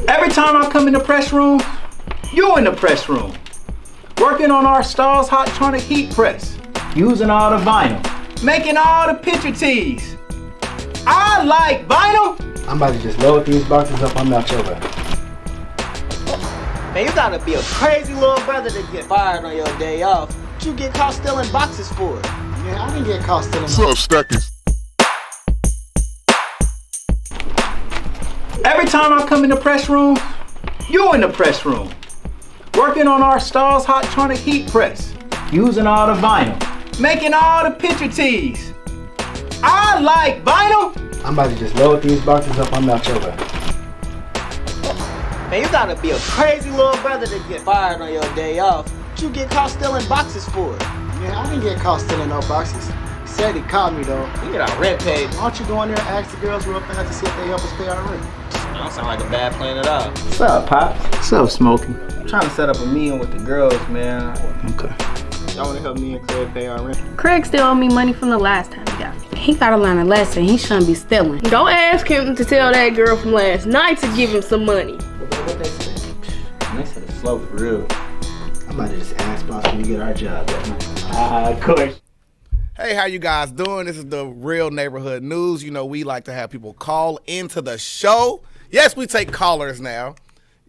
Every time I come in the press room, you in the press room. Working on our Stars Hot-Tronic heat press. Using all the vinyl. Making all the picture tees. I like vinyl. I'm about to just load these boxes up. I'm out your way. Man, you gotta be a crazy little brother to get fired on your day off. What you get caught stealing boxes for? Man, I didn't get caught stealing. What's up, Stackers? Every time I come in the press room, you in the press room. Working on our Stars Hot-Tronic heat press. Using all the vinyl. Making all the picture tees. I like vinyl. I'm about to just load these boxes up. I'm out your way. Man, you gotta be a crazy little brother to get fired on your day off. What you get caught stealing boxes for? Man, I didn't get caught stealing no boxes. He said he caught me though. You get our rent paid. Why don't you go in there and ask the girls real fast to see if they help us pay our rent? That don't sound like a bad plan at all. What's up, Pops? What's up, Smokey? I'm trying to set up a meeting with the girls, man. Okay. Y'all wanna help me and Craig pay our rent? Craig still owe me money from the last time he got me. He gotta learn a lesson. He shouldn't be stealing. Don't ask him to tell that girl from last night to give him some money. What they say? They said it's slow for real. I'm about to just ask boss when we get our job done. Of course. Hey, how you guys doing? This is the Real Neighborhood News. You know, we like to have people call into the show. Yes, we take callers now.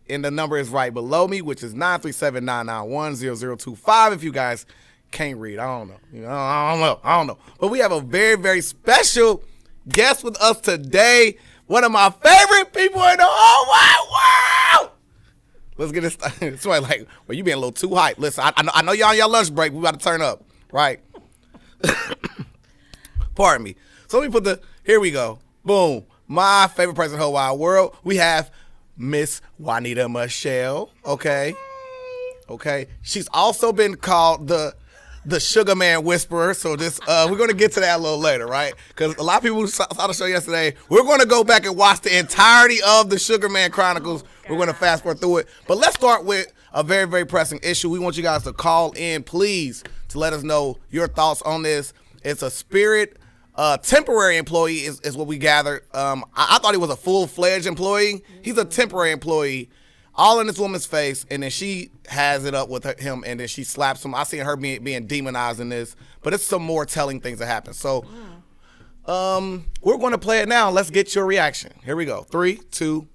And the number is right below me, which is 937-991-0025. If you guys can't read, I don't know. I don't know. But we have a very, very special guest with us today. One of my favorite people in the whole wide world. Let's get it started. Somebody like, well, you being a little too hyped. Listen, I know y'all on your lunch break. We about to turn up, right? Pardon me. So let me here we go. Boom. My favorite person in the whole wide world. We have Miss Juanita Michelle. Okay. She's also been called the Sugar Man Whisperer. So this we're gonna get to that a little later, right? Because a lot of people saw the show yesterday. We're gonna go back and watch the entirety of the Sugar Man Chronicles. We're gonna fast forward through it. But let's start with a very, very pressing issue. We want you guys to call in, please, to let us know your thoughts on this. It's a Spirit temporary employee is what we gathered. I thought he was a full-fledged employee. He's a temporary employee, all in this woman's face, and then she has it up with him, and then she slaps him. I seen her being demonized in this, but it's some more telling things that happen. So we're going to play it now. Let's get your reaction. Here we go. 3, 2.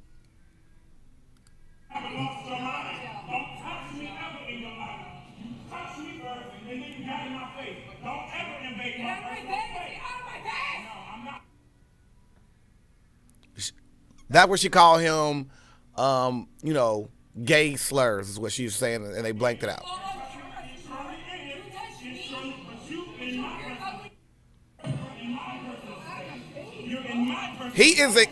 That's where she called him, gay slurs is what she was saying, and they blanked it out. He is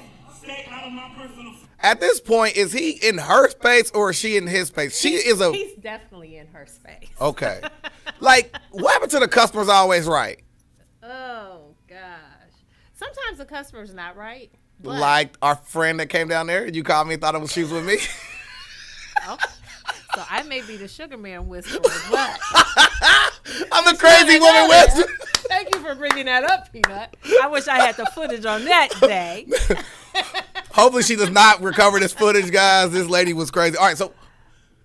at this point, is he in her space or is she in his space? He's definitely in her space. Okay. Like, what happened to the customer's always right? Oh, gosh. Sometimes the customer's not right. But like our friend that came down there, you called me and thought she was with me. Oh, so I may be the Sugar Man Whisperer, but I'm the crazy woman whisperer. Thank you for bringing that up, Peanut. I wish I had the footage on that day. Hopefully she does not recover this footage, guys. This lady was crazy. All right,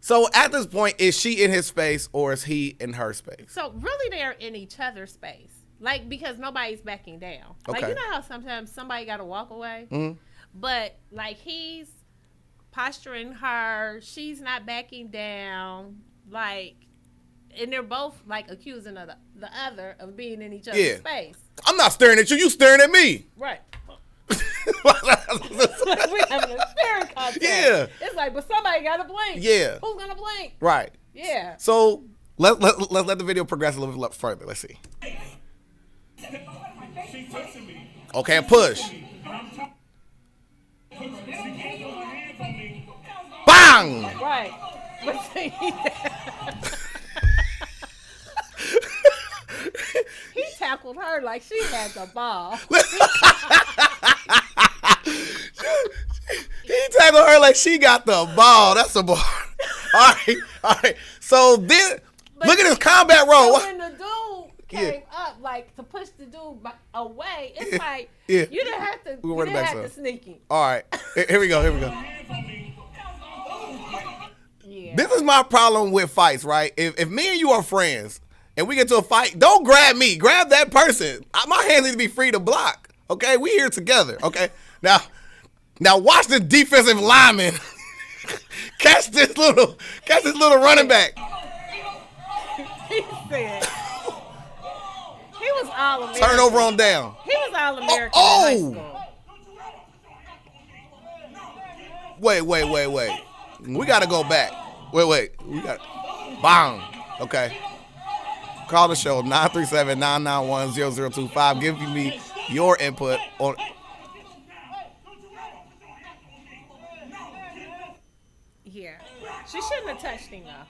so at this point, is she in his space or is he in her space? So really they're in each other's space. Like, because nobody's backing down. Okay. Like, you know how sometimes somebody got to walk away? Mm-hmm. But, like, he's posturing her. She's not backing down. Like, and they're both, like, accusing the other of being in each other's space. I'm not staring at you. You staring at me. Right. We're having a staring contest. Yeah. It's like, but somebody got to blink. Yeah. Who's going to blink? Right. Yeah. So let's let the video progress a little bit further. Let's see. Okay, push. Bang! Right. He tackled her like she had the ball. He tackled her like she got the ball. That's a ball. All right. So then, look at this combat roll. So when the dude came up, like, to push the dude away, it's you didn't have to, sneak him. All right. Here we go. This is my problem with fights, right? If me and you are friends and we get to a fight, don't grab me. Grab that person. My hands need to be free to block. Okay, we here together. Okay, now watch the defensive lineman catch this little running back. He said he was all American. Turnover on down. He was all American Oh! in high school. Wait. We gotta go back. Wait. We got bang. Okay. Call the show 937-991-0025. Give me your input on. Yeah, she shouldn't have touched him though.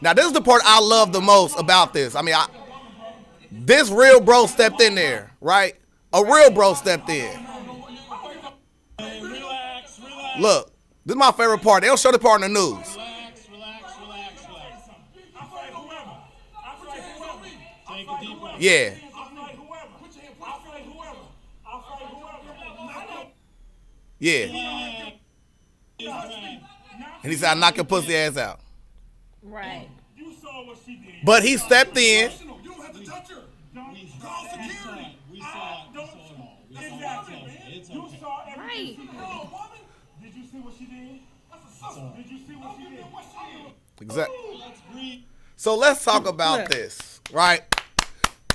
Now this is the part I love the most about this. I mean, this real bro stepped in there, right? A real bro stepped in. Look, this is my favorite part. They don't show the part in the news. Yeah. Yeah. And he said, "I knock your pussy ass out." Right. But he stepped in. Right. Exactly. So let's talk about this, right?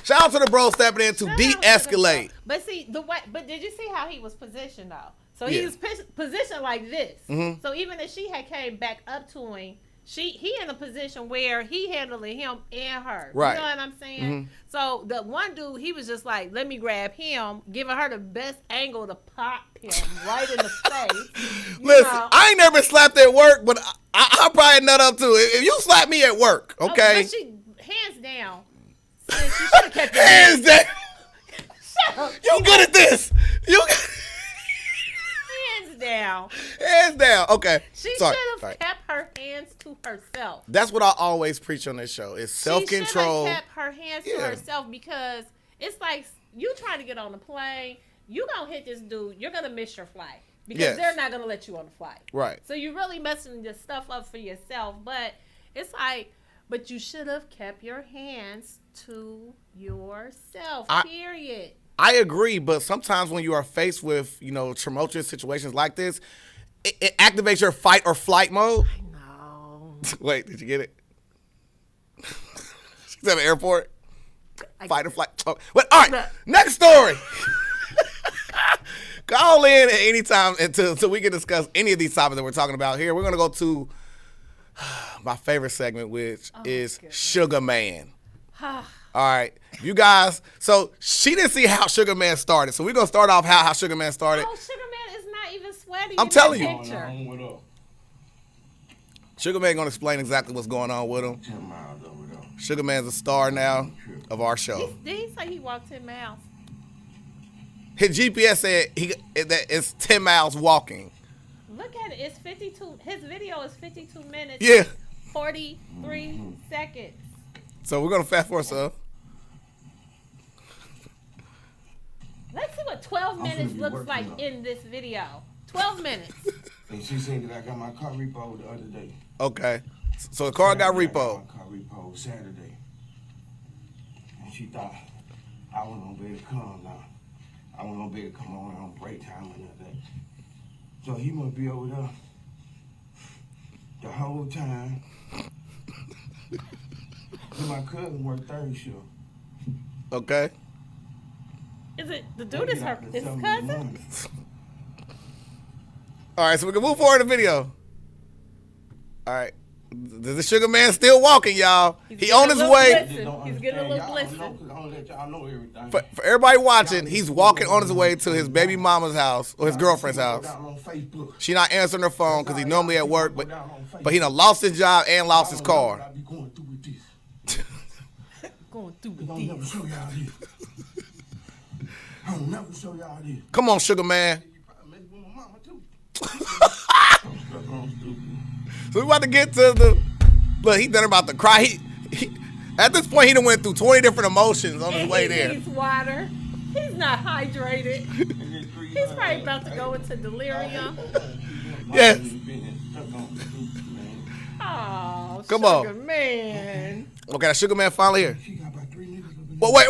Shout out to the bro stepping in to de-escalate. But see but did you see how he was positioned though? So Yeah. he was positioned like this. Mhm. So even if she had came back up to him, he in a position where he handling him and her. Right. You know what I'm saying? Mhm. So the one dude, he was just like, let me grab him, giving her the best angle to pop him right in the face. Listen, I ain't never been slapped at work, but I'll probably nut up too. If you slap me at work, okay? But she, hands down, sis, you should have kept your Hands down. Shut up. You good at this. Hands down. Hands down. Okay. She Sorry. should have kept her hands to herself. That's what I always preach on this show. It's self-control. She should have kept her hands to herself because it's like you trying to get on the plane. You gonna hit this dude. You're gonna miss your flight because they're not gonna let you on the flight. Right. So you're really messing this stuff up for yourself. But it's like, but you should have kept your hands to yourself. Period. I agree, but sometimes when you are faced with, tumultuous situations like this, it activates your fight or flight mode. I know. Wait, did you get it? She's at the airport. Fight or flight. Oh, well, all right, next story. Call in at any time until we can discuss any of these topics that we're talking about here. We're going to go to my favorite segment, which is Sugar Man. All right, you guys. So she didn't see how Sugar Man started. So we're going to start off how Sugar Man started. Oh, Sugar Man is not even sweaty. I'm telling you. Picture. Sugar Man going to explain exactly what's going on with him. Sugar Man's a star now of our show. Did he say he walked 10 miles? His GPS said that it's 10 miles walking. Look at it. It's 52. His video is 52 minutes. Yeah. 43 seconds. So we're going to fast forward some. Let's see what 12 minutes looks like in this video. 12 minutes. And she said that I got my car repoed the other day. Okay. So the car got repoed. I got my car repoed Saturday. And she thought I wasn't going to be able to come now. I wasn't going to be able to come on break time or nothing. So he must be over there the whole time. And my cousin worked third shift. Okay. Is it the dude is his cousin? All right, so we can move forward in the video. All right. The Sugar Man still walking, y'all. He on his way. He's getting a little blister. For everybody watching, he's walking on his way to his baby mama's house or his girlfriend's house. She not answering her phone because he's normally at work, but he done lost his job and lost his car. Going through with I'll never show y'all this. I'll never show y'all this. Come on, Sugar Man. So we about to get to the. Look, he done about to cry. He at this point he done went through 20 different emotions on his way there. He needs water. He's not hydrated. He's probably about to go into delirium. Yes. Oh, Come sugar on. man. Okay, that sugar man finally here. But wait.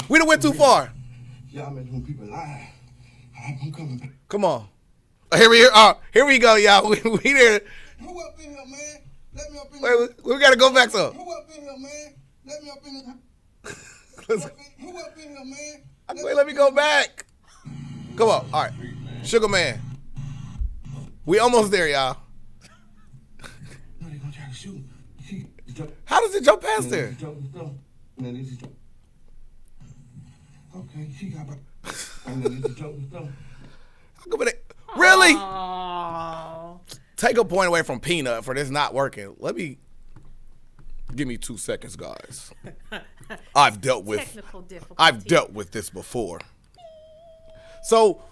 We done went too far. Y'all making people lie. I'm coming back. Come on. Here we go, y'all. We there. Who up in here, man? Let me up in here. Wait, we gotta go back some. Who up in here, man? Let me up in here. Who up in here, man? Wait, let me go back. Come on. All right. Sugar man. We almost there, y'all. No, they gonna try to shoot. How does it jump past there? Okay, she got back. And then it's a joke and stuff. Really? Oh. Take a point away from Peanut for this not working. Give me 2 seconds, guys. I've dealt with this before. So,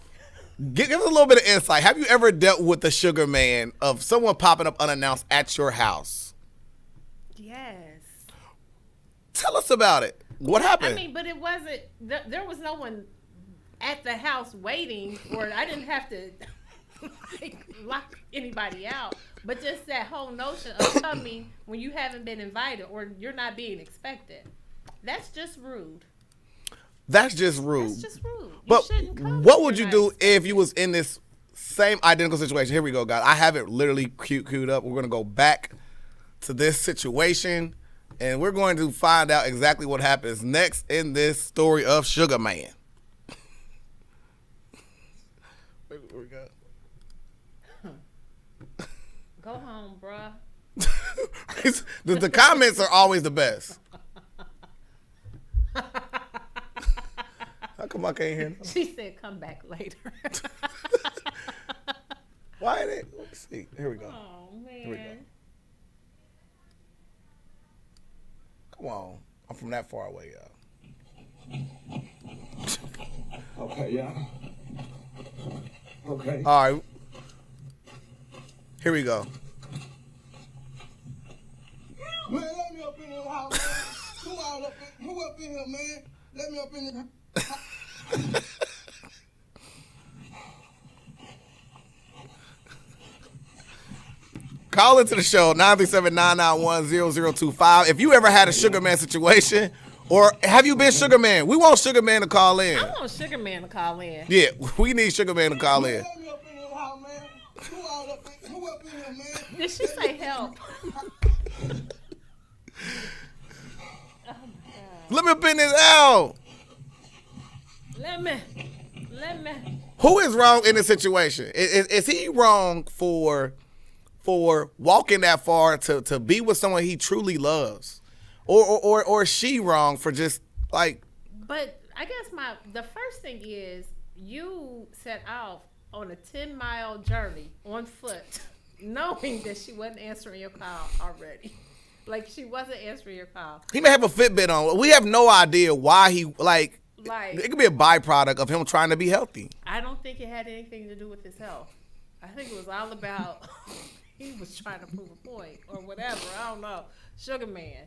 give us a little bit of insight. Have you ever dealt with the sugar man of someone popping up unannounced at your house? Yes. Tell us about it. What happened? I mean, but it wasn't. There was no one at the house waiting, or I didn't have to lock anybody out. But just that whole notion of coming when you haven't been invited or you're not being expected. That's just rude. That's just rude. That's just rude. But you shouldn't come what if would you're you not do if you was in this same identical situation? Here we go, guys. I have it literally queued up. We're going to go back to this situation, and we're going to find out exactly what happens next in this story of Sugar Man. Where we go? Go home, bruh. The comments are always the best. How come I can't hear them? She said, "Come back later." Why ain't it? Let's see. Here we go. Oh man. Here we go. Come on. I'm from that far away, y'all. Okay, y'all. Okay. All right. Here we go. Man, let me up in this house, man. Who up in here, man? Let me up in this house. Call into the show, 937-991-0025. If you ever had a Sugar Man situation, or have you been Sugar Man? We want Sugar Man to call in. I want Sugar Man to call in. Yeah, we need Sugar Man to call in. Let me up in this house, man. Who up in here, man? Did she say help? Let me up in this out. Let me. Who is wrong in this situation? Is he wrong for walking that far to be with someone he truly loves, or is she wrong for just like? But I guess the first thing is you set off on a 10-mile journey on foot, knowing that she wasn't answering your call already. Like, she wasn't answering your call. He may have a Fitbit on. We have no idea why he like. It could be a byproduct of him trying to be healthy. I don't think it had anything to do with his health. I think it was all about he was trying to prove a point or whatever. I don't know. Sugar Man.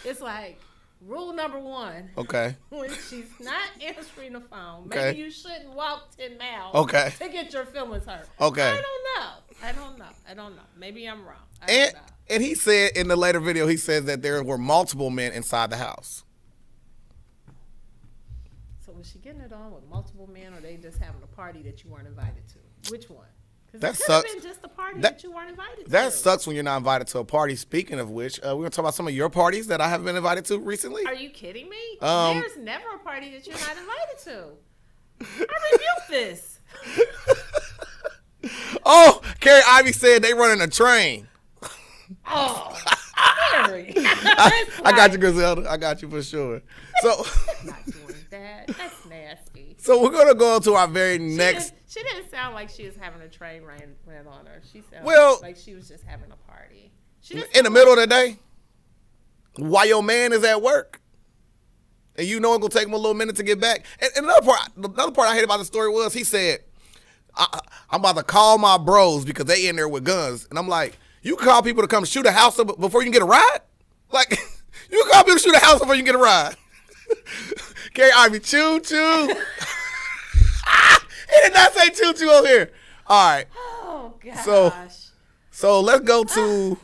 It's like rule number 1. Okay. When she's not answering the phone, Okay. maybe you shouldn't walk 10 miles Okay. to get your feelings hurt. Okay. I don't know. Maybe I'm wrong. I don't know. And he said in the later video, he says that there were multiple men inside the house. So was she getting it on with multiple men, or they just having a party that you weren't invited to? Which one? Because That it could sucks. have been just a party that you weren't invited to. That sucks when you're not invited to a party. Speaking of which, we're going to talk about some of your parties that I haven't been invited to recently. Are you kidding me? Um, There's never a party that you're not invited to. I rebuke this. Oh, Carrie Ivy said they running a train. Oh, Mary. I got you, Griselda. I got you for sure. So, Not doing that. That's nasty. so we're going to go to our very next. She didn't sound like she was having a train ran on her. She sounded Well, like she was just having a party. She didn't In the sound middle of the day, while your man is at work, and you know it's going to take him a little minute to get back. And another part I hate about the story was he said, I'm about to call my bros because they in there with guns. And I'm like, you call people to come shoot a house up before you can get a ride? Like, you call people to shoot a house before you can get a ride? Carrie Ivy, choo choo. He did not say choo choo over here. All right. Oh gosh. So let's go to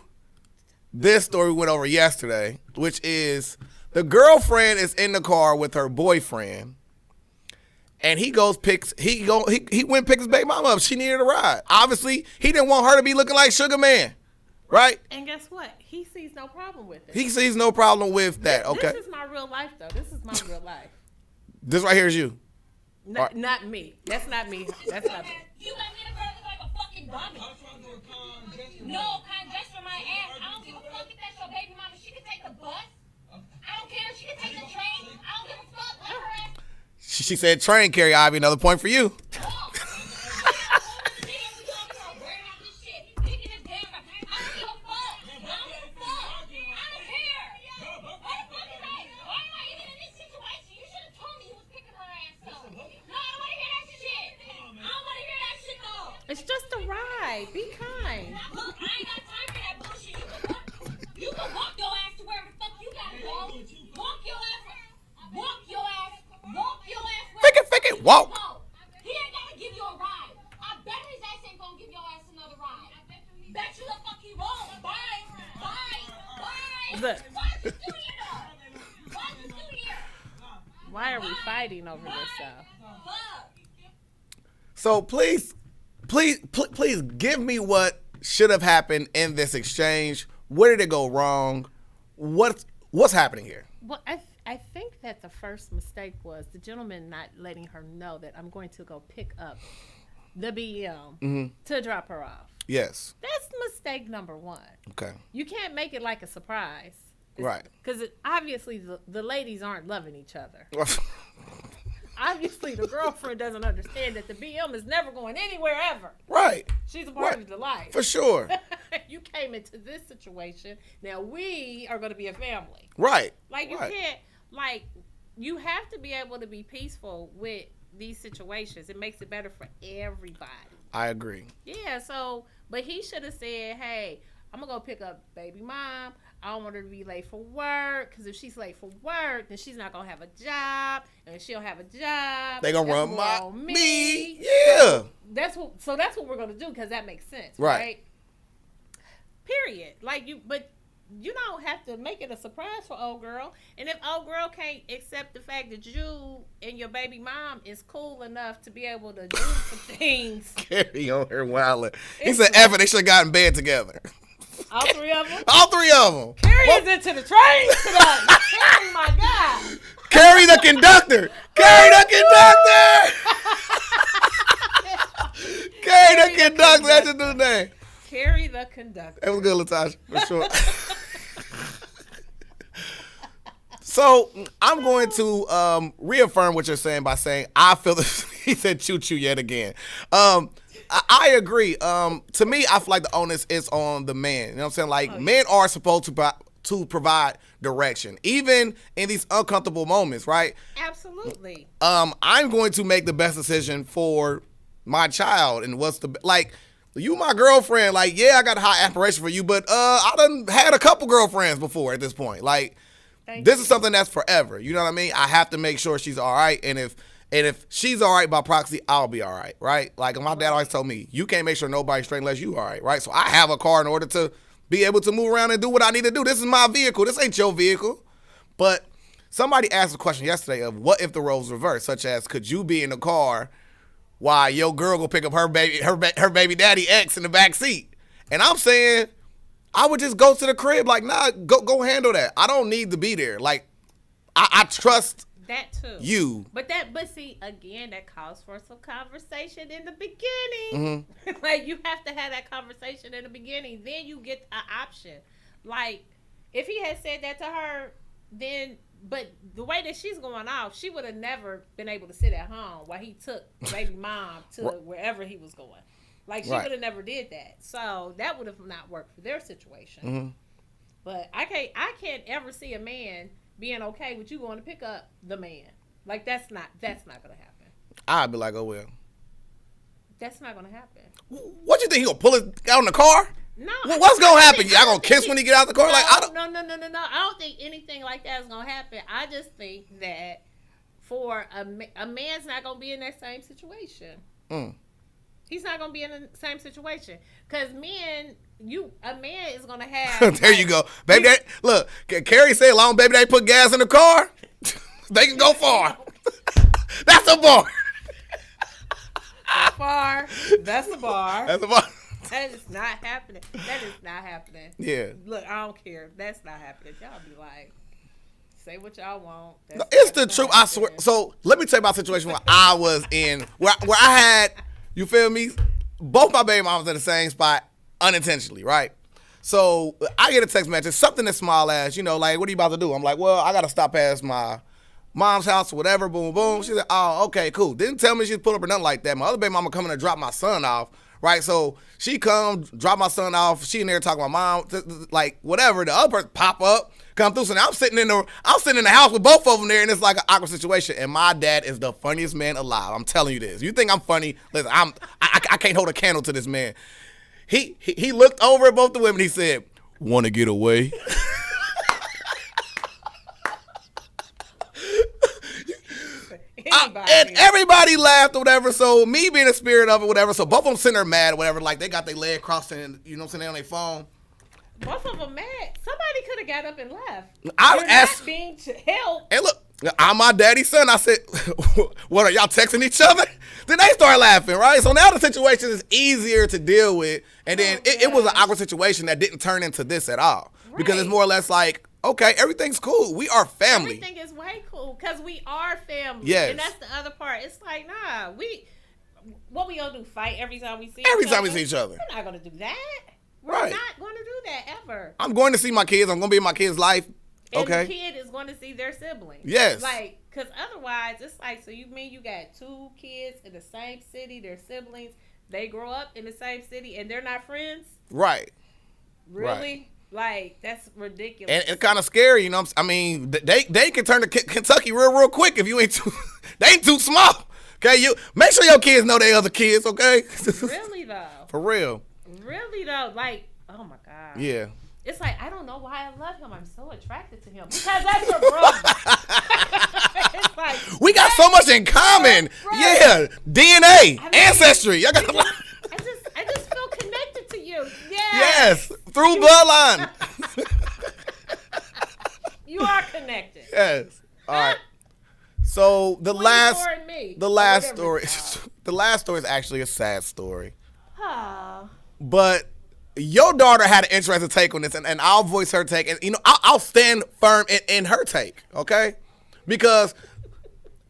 this story we went over yesterday, which is the girlfriend is in the car with her boyfriend, and he went pick his baby mama up. She needed a ride. Obviously, he didn't want her to be looking like Sugar Man, right? And guess what? He sees no problem with it. He sees no problem with that. Okay. This is my real life, though. This is my real life. This right here is you. Not me. That's not me. That's not me. You got me in a girl look like a fucking dummy. No, kind gesture my ass. I don't give a fuck if that's your baby mama. She can take the bus. I don't care. She can take the train. I don't give a fuck. Let her ass. She said train, Carrie Ivy. Another point for you. It's just a ride. Be kind. Look, I ain't got time for that bullshit. You can walk your ass to where the fuck you gotta go. Walk your ass. Walk your ass. Walk your ass. Fick it, walk. He ain't gotta give you a ride. I bet his ass ain't gonna give your ass another ride. Bet you the fuck he won't. Bye. Look. Why is this dude here? Why is this dude here? Why are we fighting over this though? Fuck. So please give me what should have happened in this exchange. Where did it go wrong? What's happening here? Well, I think that the first mistake was the gentleman not letting her know that I'm going to go pick up the BM to drop her off. Yes. That's mistake number one. Okay. You can't make it like a surprise. Right. Because obviously the ladies aren't loving each other. Obviously, the girlfriend doesn't understand that the BM is never going anywhere ever. Right. She's a part of the life. For sure. You came into this situation. Now we are going to be a family. Right. Like you can't, like, you have to be able to be peaceful with these situations. It makes it better for everybody. I agree. Yeah, so, but he should have said, hey, I'm going to go pick up baby mom. I don't want her to be late for work, because if she's late for work, then she's not going to have a job. And if she don't have a job, they going to run on me. Yeah. So that's what we're going to do, because that makes sense, right? Period. Like, but you don't have to make it a surprise for old girl. And if old girl can't accept the fact that you and your baby mom is cool enough to be able to do some things. Carry on her wildin'. He said, Evan, they should have gotten in bed together. All three of them? All three of them. Carrie is into the train today. Carrie, my God. Carrie the conductor. Carrie the conductor. Carrie the conductor. That's your new name. Carrie the conductor. That was good, Latasha, for sure. So I'm going to reaffirm what you're saying by saying I feel this. He said choo-choo yet again. I agree. To me, I feel like the onus is on the man. You know what I'm saying? Like, men are supposed to provide direction, even in these uncomfortable moments, right? Absolutely. I'm going to make the best decision for my child, and you my girlfriend. Like, yeah, I got high aspiration for you, but I done had a couple girlfriends before at this point. Like, this is something that's forever. You know what I mean? I have to make sure she's all right, and if she's all right by proxy, I'll be all right, right? Like my dad always told me, you can't make sure nobody's straight unless you all right, right? So I have a car in order to be able to move around and do what I need to do. This is my vehicle. This ain't your vehicle. But somebody asked a question yesterday of what if the roles reversed, such as could you be in the car while your girl go pick up her baby daddy ex in the back seat? And I'm saying I would just go to the crib like, nah, go handle that. I don't need to be there. Like I trust that too. You. But see, again, that calls for some conversation in the beginning. Mm-hmm. Like, you have to have that conversation in the beginning. Then you get an option. Like, if he had said that to her, then, but the way that she's going off, she would have never been able to sit at home while he took baby mom to wherever he was going. Like, she would have never did that. So that would have not worked for their situation. Mm-hmm. But I can't ever see a man being okay with you going to pick up the man. Like, that's not gonna happen. I'd be like, oh well. That's not gonna happen. What you think, he gonna pull it out in the car? No. What's gonna happen? Y'all gonna kiss when he get out the car? No, no. I don't think anything like that is gonna happen. I just think that for a man's not gonna be in that same situation. He's not gonna be in the same situation because a man is gonna have. There you go, baby. Look, Carrie said, "Long baby, they put gas in the car. They can go far." That's a bar. So far, that's a bar. That's a bar. That is not happening. That is not happening. Yeah. Look, I don't care. That's not happening. Y'all be like, say what y'all want. No, it's the truth. I swear. So let me tell you about the situation where I was in, where I had, you feel me? Both my baby mamas in the same spot unintentionally, right? So I get a text message, something as small as, you know, like, what are you about to do? I'm like, well, I got to stop past my mom's house or whatever, boom, boom. She said, oh, okay, cool. Didn't tell me she'd pull up or nothing like that. My other baby mama coming to drop my son off, right? So she come, drop my son off. She in there talking to my mom, like, whatever. The other person pop up, come through. So now I'm sitting in the house with both of them there, and it's like an awkward situation. And my dad is the funniest man alive. I'm telling you this. You think I'm funny? Listen, I can't hold a candle to this man. He looked over at both the women. He said, "Want to get away?" And everybody laughed or whatever. So me being the spirit of it, whatever. So both of them sitting there mad or whatever. Like they got their leg crossed and, you know what I'm saying, they on their phone. Both of them mad. Somebody could have got up and left. I asked, not being to help. And look, I'm my daddy's son. I said, what, are y'all texting each other? Then they start laughing, right? So now the situation is easier to deal with. And then it was an awkward situation that didn't turn into this at all. Right. Because it's more or less like, okay, everything's cool. We are family. Everything is way cool because we are family. Yes. And that's the other part. It's like, nah, what we gonna do? Fight every time we see every time we see each other? We're not gonna do that. We're right. not gonna do that ever. I'm going to see my kids. I'm gonna be in my kids' life. And okay. the kid is going to see their siblings. Yes. Like, because otherwise, it's like, so you mean you got two kids in the same city, they're siblings, they grow up in the same city, and they're not friends? Right. Really? Right. Like, that's ridiculous. And it's kind of scary, you know. I mean, they can turn to Kentucky real quick if you ain't too. They ain't too small. Okay, you make sure your kids know they other kids. Okay. Really though. For real. Really though, like, oh my God. Yeah. It's like, I don't know why I love him. I'm so attracted to him because that's your brother. It's like, we got so much in common. Yeah, DNA, ancestry. I just feel connected to you. Yes, through bloodline. You are connected. Yes. All right. So the last story is actually a sad story. But your daughter had an interesting take on this, and I'll voice her take, and you know I'll stand firm in her take, okay? Because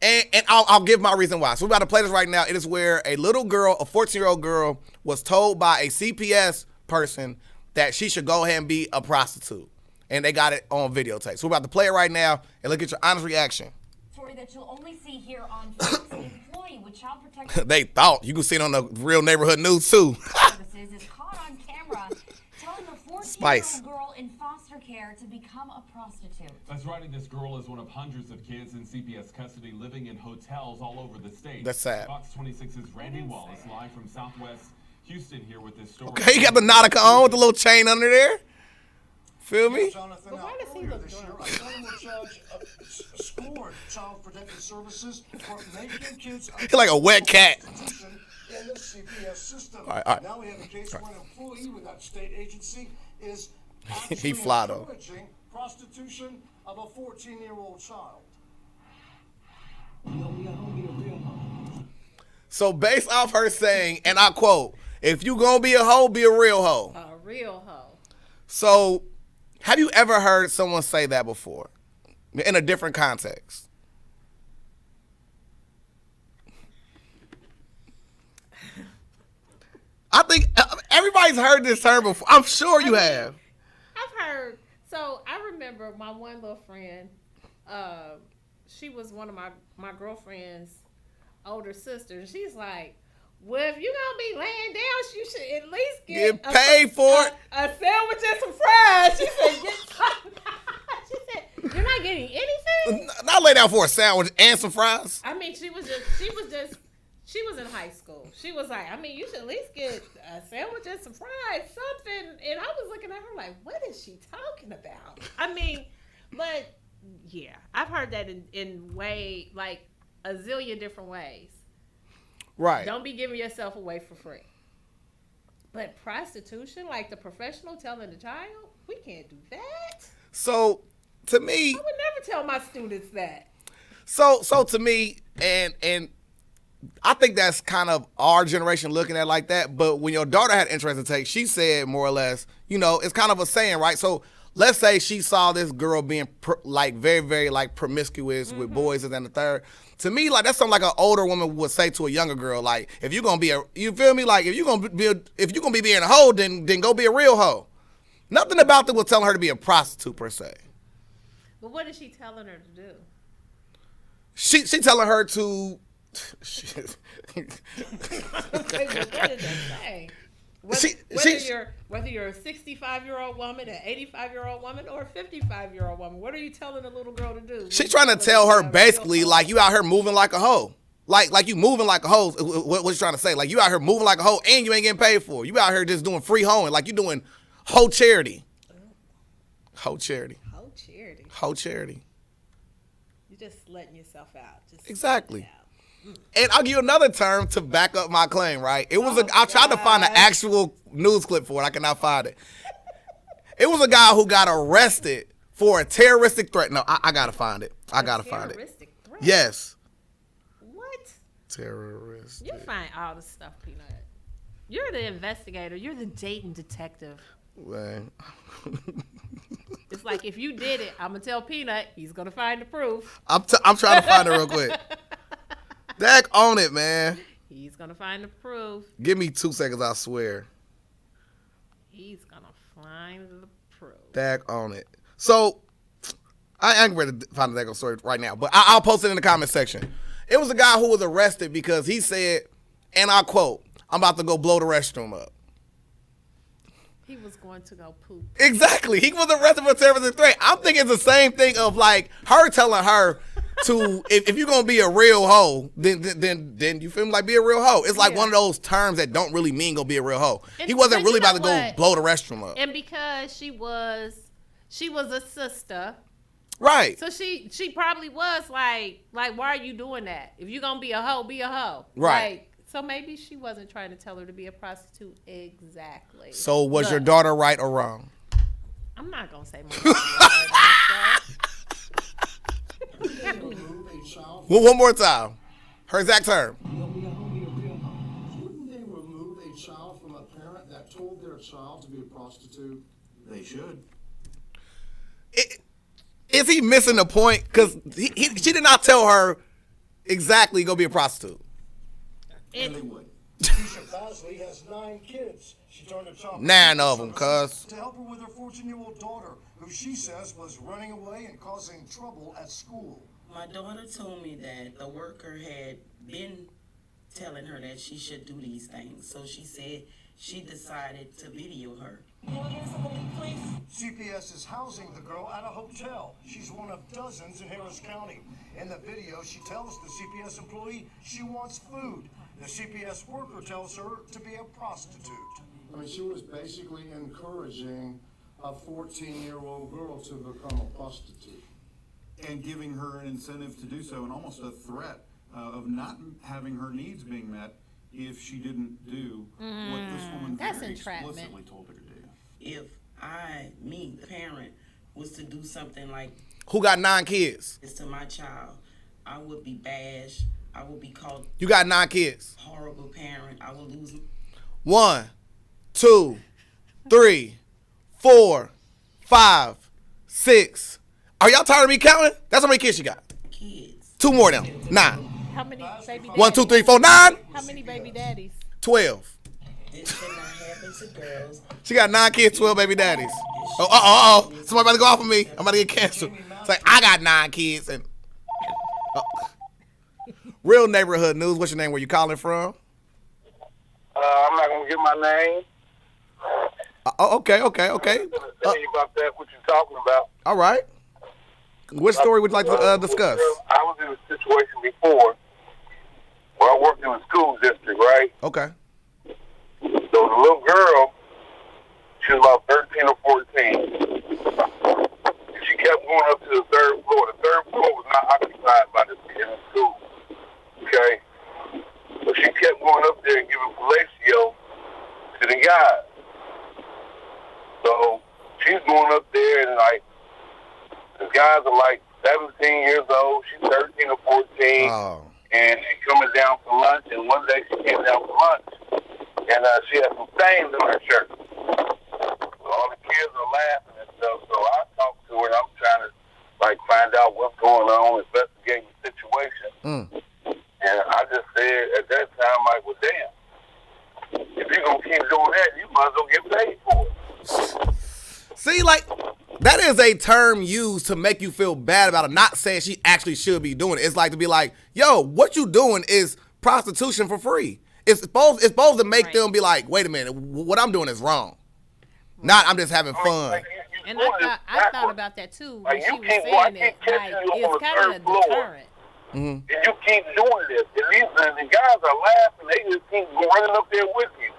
and I'll give my reason why. So we're about to play this right now. It is where a little girl, a 14-year-old girl, was told by a CPS person that she should go ahead and be a prostitute, and they got it on videotape. So we're about to play it right now, and look at your honest reaction. Story that you'll only see here on Fox. An employee with child protection. They thought you could see it on the real neighborhood news too. Services is caught on camera telling a 14-year-old girl in foster care to become a prostitute. That's right, and this girl is one of hundreds of kids in CPS custody living in hotels all over the state. That's sad. Fox 26's Randy Wallace live from Southwest Houston here with this story. Okay, you got the Nautica on with the little chain under there. Feel me? Jonathan, why does he look drunk? A federal judge scored Child Protective Services for making kids He's like a wet cat. In the CPS system. All right. Now we have a case where an employee with that state agency is He fly though. encouraging prostitution of a 14-year-old child. So based off her saying, and I quote, "If you gonna be a hoe, be a real hoe." A real hoe. So, have you ever heard someone say that before, in a different context? I think everybody's heard this term before. I'm sure you have. I've heard. So I remember my one little friend. She was one of my girlfriend's older sisters. She's like, well, if you're gonna be laying down, you should at least get paid for it. A sandwich and some fries. She said, she said, you're not getting anything? Not lay down for a sandwich and some fries. I mean, she was in high school. She was like, I mean, you should at least get a sandwich and some fries, something. And I was looking at her like, what is she talking about? I mean, but yeah, I've heard that in way, like, a zillion different ways. Right. Don't be giving yourself away for free. But prostitution, like the professional telling the child, we can't do that. So, to me, I would never tell my students that. So to me, and I think that's kind of our generation looking at it like that. But when your daughter had interesting take, she said more or less, you know, it's kind of a saying, right? So let's say she saw this girl being like very, very like promiscuous with boys and then the third. To me, like that's something like an older woman would say to a younger girl, like if you're gonna be you feel me? Like if you're gonna be being a hoe, then go be a real hoe. Nothing about them will tell her to be a prostitute per se. But what is she telling her to do? She telling her to. What does that say? Whether you're a 65-year-old woman, an 85-year-old woman, or a 55-year-old woman, what are you telling a little girl to do? She's trying to tell her basically like you out here moving like a hoe. Like you moving like a hoe. What you trying to say? Like you out here moving like a hoe and you ain't getting paid for it. You out here just doing free hoeing. Like you doing hoe charity. Hoe charity. Hoe charity. Hoe charity. You're just letting yourself out. Exactly. And I'll give you another term to back up my claim, right? It was I tried to find an actual news clip for it. I cannot find it. It was a guy who got arrested for a terroristic threat. No, I gotta find it. I gotta find it. Terroristic threat? Yes. What? Terroristic. You find all the stuff, Peanut. You're the investigator. You're the Dayton detective. Man. It's like if you did it, I'm gonna tell Peanut. He's gonna find the proof. I'm trying to find it real quick. Dag on it, man. He's gonna find the proof. Give me 2 seconds, I swear. He's gonna find the proof. Dag on it. So, I ain't ready to find the dag on story right now, but I'll post it in the comment section. It was a guy who was arrested because he said, and I quote, "I'm about to go blow the restroom up." He was going to go poop. Exactly. He was arrested for terroristic threat. I'm thinking it's the same thing of like her telling her to if you're gonna be a real hoe, then you feel me, like be a real hoe. It's like one of those terms that don't really mean go be a real hoe. And, he wasn't really about to what? go blow the restroom up. And because she was a sister. Right. So she probably was like why are you doing that? If you're gonna be a hoe, be a hoe. Right. Like, so maybe she wasn't trying to tell her to be a prostitute exactly. So was your daughter right or wrong? I'm not gonna say more. Well, one more time. Her exact term. Wouldn't they remove a child from a parent that told their child to be a prostitute? They should. Is he missing the point? Because she did not tell her exactly go be a prostitute. And they would. Keisha Bosley has 9 kids. She turned to child 9 of them, cuz. to help her with her 14-year-old daughter, who she says was running away and causing trouble at school. My daughter told me that the worker had been telling her that she should do these things, so she said she decided to video her. CPS is housing the girl at a hotel. She's one of dozens in Harris County. In the video, she tells the CPS employee she wants food. The CPS worker tells her to be a prostitute. I mean, she was basically encouraging a 14-year-old girl to become a prostitute. And giving her an incentive to do so, and almost a threat of not having her needs being met if she didn't do what this woman very explicitly told her to do. If me, the parent, was to do something like who got 9 kids? It's to my child, I would be bashed. I would be called. You got 9 kids. Horrible parent. I would lose. 1, 2, 3, 4, 5, 6. Are y'all tired of me counting? That's how many kids you got. Kids. 2 more now. 9. How many baby daddies? 1, 2, 3, 4, 9. How many baby daddies? 12. This should not happen to girls. She got 9 kids, 12 baby daddies. Oh. Somebody about to go off of me. I'm about to get canceled. It's like, I got 9 kids. And real neighborhood news. What's your name? Where you calling from? I'm not going to give my name. Okay. I'm going to tell you about that, what you're talking about. All right. Which story would you like to discuss? I was in a situation before where I worked in a school district, right? Okay. So the little girl, she was about 13 or 14. She kept going up to the 3rd floor. The 3rd floor was not occupied by the kid in the school. Okay. So she kept going up there and giving fellatio to the guys. So she's going up there and like, the guys are like 17 years old. She's 13 or 14. Oh. And she's coming down for lunch. And one day she came down for lunch. And she had some stains on her shirt. So all the kids are laughing and stuff. So I talked to her and I'm trying to like find out what's going on, investigating the situation. And I just said at that time, like, well, damn, if you're going to keep doing that, you might as well get paid for it. See, like, that is a term used to make you feel bad about it, not saying she actually should be doing it. It's like to be like, yo, what you doing is prostitution for free. It's supposed to make them be like, wait a minute, what I'm doing is wrong. Not I'm just having fun. And I thought about that too when she was saying it. Like, it's kind of a deterrent. And you keep doing this. And the guys are laughing. They just keep running up there with you.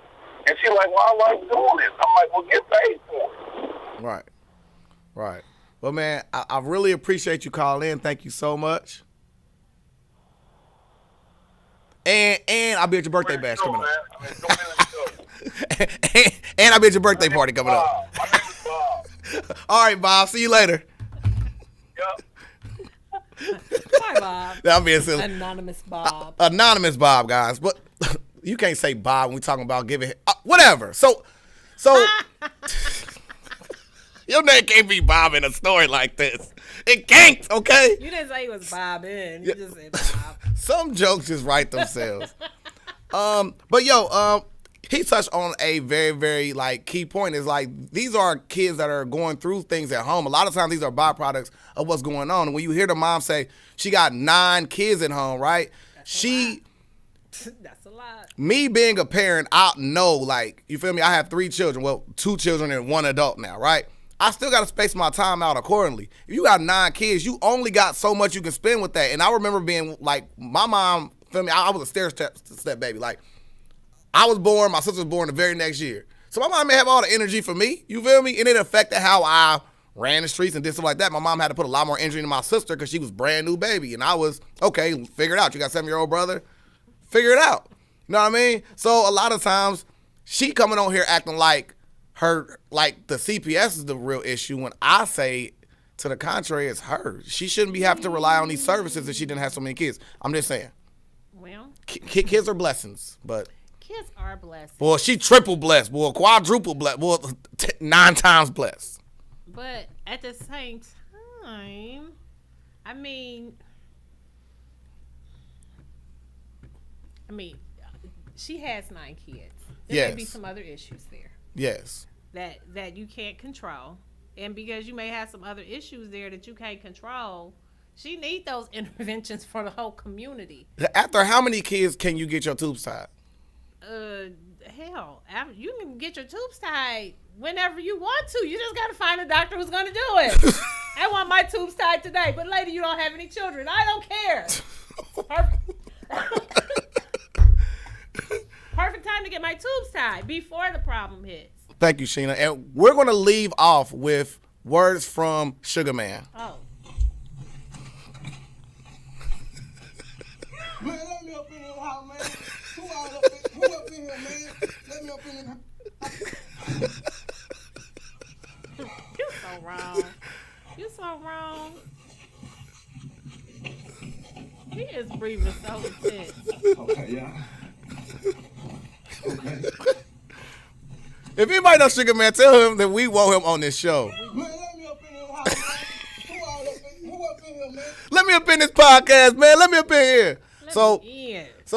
And she's like, well, I like doing this. I'm like, well, get paid for it. Right. Well, man, I really appreciate you calling in. Thank you so much. And I'll be at your birthday bash coming up. And I'll be at your birthday party coming up. All right, Bob. See you later. Hi, Bob. I'm being silly. Anonymous Bob. Anonymous Bob, guys. But you can't say Bob when we talking about giving whatever. So your name can't be Bob in a story like this. It can't, okay? You didn't say he was Bob in. You just said Bob. Some jokes just write themselves. But yo, he touched on a very, very like key point. Is like these are kids that are going through things at home. A lot of times these are byproducts of what's going on. And when you hear the mom say she got 9 kids at home, right? That's a lot. Me being a parent, I know, like, you feel me? I have 3 children. Well, 2 children and 1 adult now, right? I still got to space my time out accordingly. If you got 9 kids, you only got so much you can spend with that. And I remember being like, my mom, feel me? I was a stair-step baby. Like, I was born, my sister was born the very next year. So my mom may have all the energy for me, you feel me? And it affected how I ran the streets and did stuff like that. My mom had to put a lot more energy into my sister because she was brand new baby. And I was, okay, figure it out. You got a 7-year-old brother? Figure it out. You know what I mean? So a lot of times, she coming on here acting like her, like the CPS is the real issue when I say to the contrary, it's her. She shouldn't be having to rely on these services if she didn't have so many kids. I'm just saying. Well. Kids are blessings, but. Kids are blessed. Boy, she triple blessed. Boy, quadruple blessed. Boy, 9 times blessed. But at the same time, I mean, she has 9 kids. There may be some other issues there. Yes. That you can't control. And because you may have some other issues there that you can't control, she needs those interventions for the whole community. After how many kids can you get your tubes tied? Hell, you can get your tubes tied whenever you want to. You just got to find a doctor who's going to do it. I want my tubes tied today, but later you don't have any children. I don't care. Perfect time to get my tubes tied before the problem hits. Thank you, Sheena. And we're going to leave off with words from Sugar Man. Oh. Man, let me up in here, house, man. Who up in here, man? Let me up in here. You so wrong. You so wrong. He is breathing so intense. Okay, yeah. Okay. If anybody knows Sugar Man, tell him that we want him on this show. Man, let me up in here, house, man. Who up in here, man? Let me up in this podcast, man. Let me up in here. So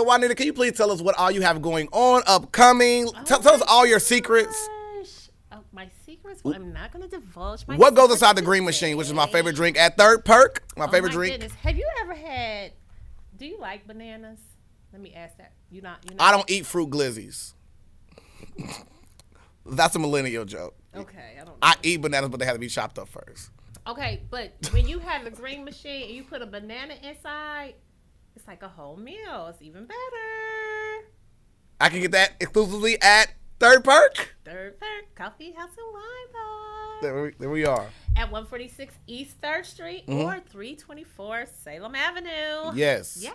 Juanita, can you please tell us what all you have going on, upcoming? Tell us all your secrets. Oh, my secrets? Well, I'm not going to divulge my What goes inside the green machine, which is my favorite drink at Third Perk? My favorite drink. Goodness. Have you ever had, do you like bananas? Let me ask that. You not? I don't eat fruit glizzies. That's a millennial joke. Okay, I don't know. I eat bananas, but they have to be chopped up first. Okay, but when you have a green machine and you put a banana inside, it's like a whole meal. It's even better. I can get that exclusively at Third Perk. Third Perk Coffee House and Wine Bar. There we are. At 146 East 3rd Street or 324 Salem Avenue. Yes. Yes.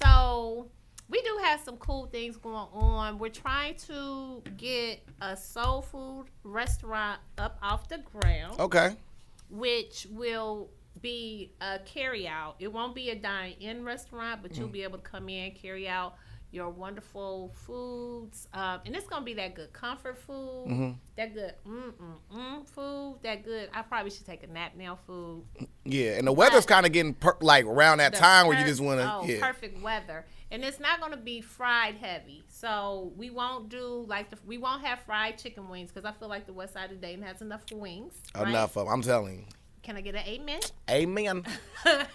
So we do have some cool things going on. We're trying to get a soul food restaurant up off the ground. Okay. Which will be a carry out. It won't be a dine-in restaurant, but you'll be able to come in, carry out your wonderful foods, and it's gonna be that good comfort food, that good food, that good. I probably should take a nap now food. Yeah, and the weather's kind of getting like around that time where you just want to. Perfect weather, and it's not gonna be fried heavy. So we won't do we won't have fried chicken wings because I feel like the West Side of Dayton has enough wings. Enough of them, I'm telling you. Can I get an amen? Amen.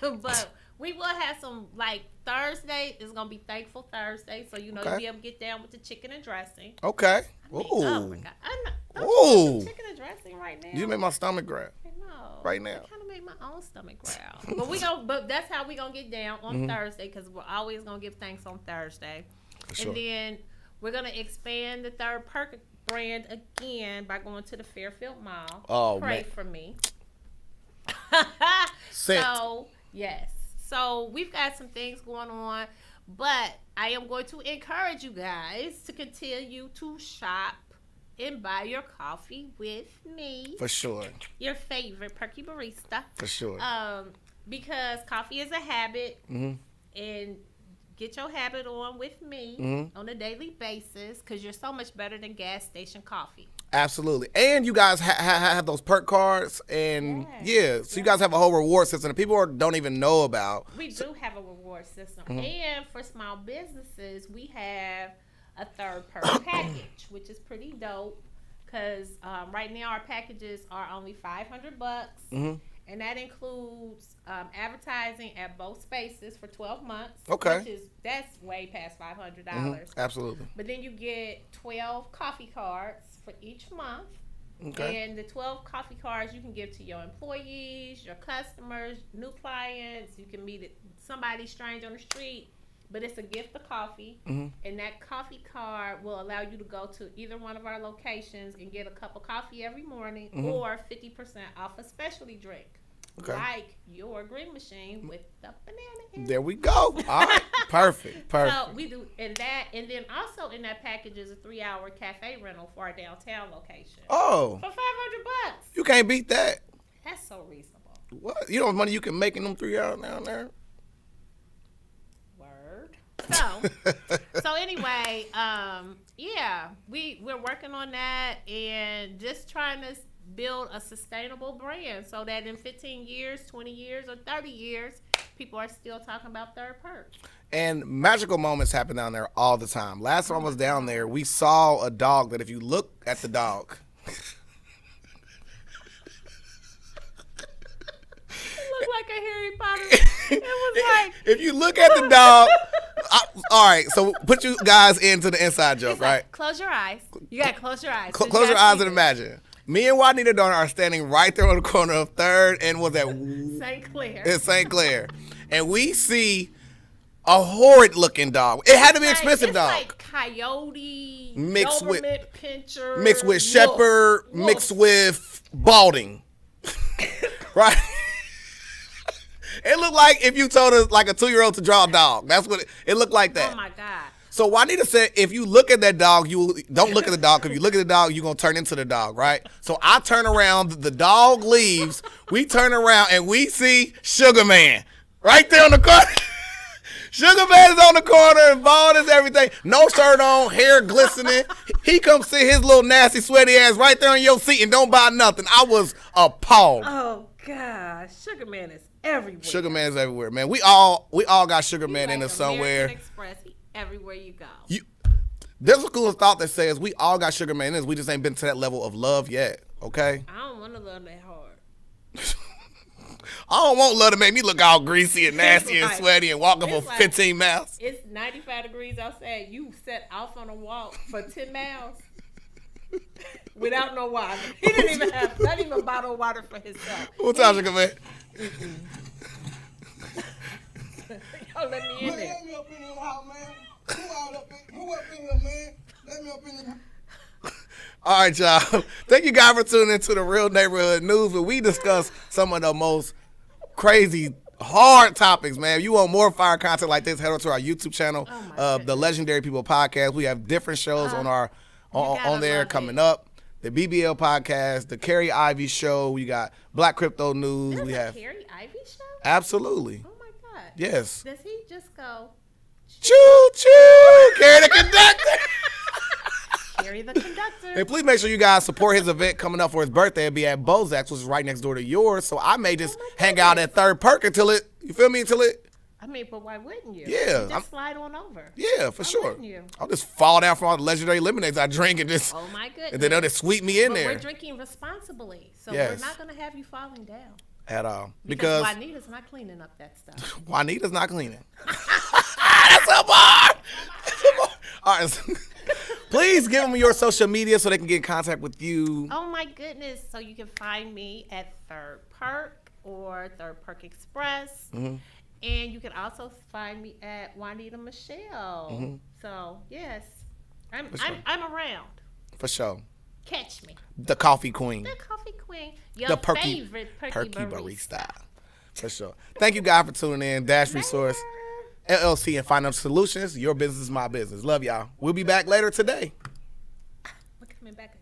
But we will have some, like, Thursday is going to be Thankful Thursday. So, you'll be able to get down with the chicken and dressing. Okay. Oh, my God. Ooh. Chicken and dressing right now. You make my stomach grab. I know. Right now. I kind of make my own stomach grab. But that's how we're going to get down on Thursday because we're always going to give thanks on Thursday. For sure. And then we're going to expand the Third Perk brand again by going to the Fairfield Mall. Oh, Pray for me. Sent. So, yes. So we've got some things going on, but I am going to encourage you guys to continue to shop and buy your coffee with me. For sure. Your favorite Perky Barista. For sure. Because coffee is a habit, and get your habit on with me on a daily basis because you're so much better than gas station coffee. Absolutely. And you guys have those perk cards. And, so you guys have a whole reward system that people don't even know about. We do have a reward system. And for small businesses, we have a Third Perk package, which is pretty dope because right now our packages are only $500. And that includes advertising at both spaces for 12 months. Okay. That's way past $500. Absolutely. But then you get 12 coffee cards for each month. Okay. And the 12 coffee cards you can give to your employees, your customers, new clients. You can meet somebody strange on the street. But it's a gift of coffee. And that coffee card will allow you to go to either one of our locations and get a cup of coffee every morning or 50% off a specialty drink. Okay. Like your green machine with the banana in it. There we go. All right. Perfect. So we do that. And then also in that package is a 3-hour cafe rental for our downtown location. Oh. For $500. You can't beat that. That's so reasonable. What? You know how much money you can make in them 3 hours down there? So anyway, we're working on that and just trying to build a sustainable brand so that in 15 years, 20 years, or 30 years, people are still talking about Third Perk. And magical moments happen down there all the time. Last time I was down there, we saw a dog that if you look at the dog... like a Harry Potter. It was like if you look at the dog. All right, so put you guys into the inside joke, right? Close your eyes. You gotta close your eyes. Close your eyes and imagine. Me and Juanita Donner are standing right there on the corner of 3rd and was at St. Clair. In St. Clair, and we see a horrid looking dog. It had to be an expensive dog. Like coyote mixed with pincher, mixed with shepherd, mixed with balding, right? It looked like if you told us like a 2-year-old to draw a dog. That's what it looked like that. Oh my God. So Juanita said, if you look at that dog, you don't look at the dog. If you look at the dog, you're going to turn into the dog, right? So I turn around, the dog leaves, we turn around, and we see Sugar Man right there on the corner. Sugar Man is on the corner, bald as everything, no shirt on, hair glistening. He comes sit his little nasty, sweaty ass right there in your seat and don't buy nothing. I was appalled. Oh, gosh. Sugar Man is everywhere. Sugar Man is everywhere, man. We all got Sugar Man in us somewhere. Express, everywhere you go. There's a cool thought that says we all got Sugar Man in us. We just ain't been to that level of love yet, okay? I don't want to love that hard. I don't want love to make me look all greasy and nasty and sweaty and walking for 15 miles. It's 95 degrees outside. You set off on a walk for 10 miles without no water. He didn't even have not even a bottle of water for himself. What time, Sugar Man? Y'all let me in there. Let me up in this house, man. Who up in here, man? Let me up in here. All right, y'all. Thank you guys for tuning into the Real Neighborhood News, where we discuss some of the most crazy hard topics, man. If you want more fire content like this, head over to our YouTube channel, the Legendary People Podcast. We have different shows on there coming up. The BBL Podcast, the Carrie Ivy Show. We got Black Crypto News. There's we have Carrie Ivy Show? Absolutely. Oh my God. Yes. Does he just go choo choo? Carrie the conductor. Carrie the conductor. And please make sure you guys support his event coming up for his birthday. It'll be at Bozak's, which is right next door to yours. So I may just hang out at Third Perk until it. You feel me? Until it. I mean, but why wouldn't you? Yeah. Just slide on over. Yeah, for sure. Wouldn't you? I'll just fall down from all the legendary lemonades I drink and just. Oh my goodness. And then they'll just sweep me in there. We're drinking responsibly, so Yes. we're not going to have you falling down. At all. Because Juanita's not cleaning up that stuff. Juanita's not cleaning. That's a bar. All right. So, please give them your social media so they can get in contact with you. Oh my goodness. So you can find me at Third Perk or Third Perk Express. Mm-hmm. And you can also find me at Juanita Michelle. Mm-hmm. So yes, I'm around. For sure. Catch me. The Coffee Queen. The Coffee Queen. Your The perky favorite perky barista. For sure. Thank you guys for tuning in. Dash Resource, LLC, and Financial Solutions. Your business is my business. Love y'all. We'll be back later today. We're coming back.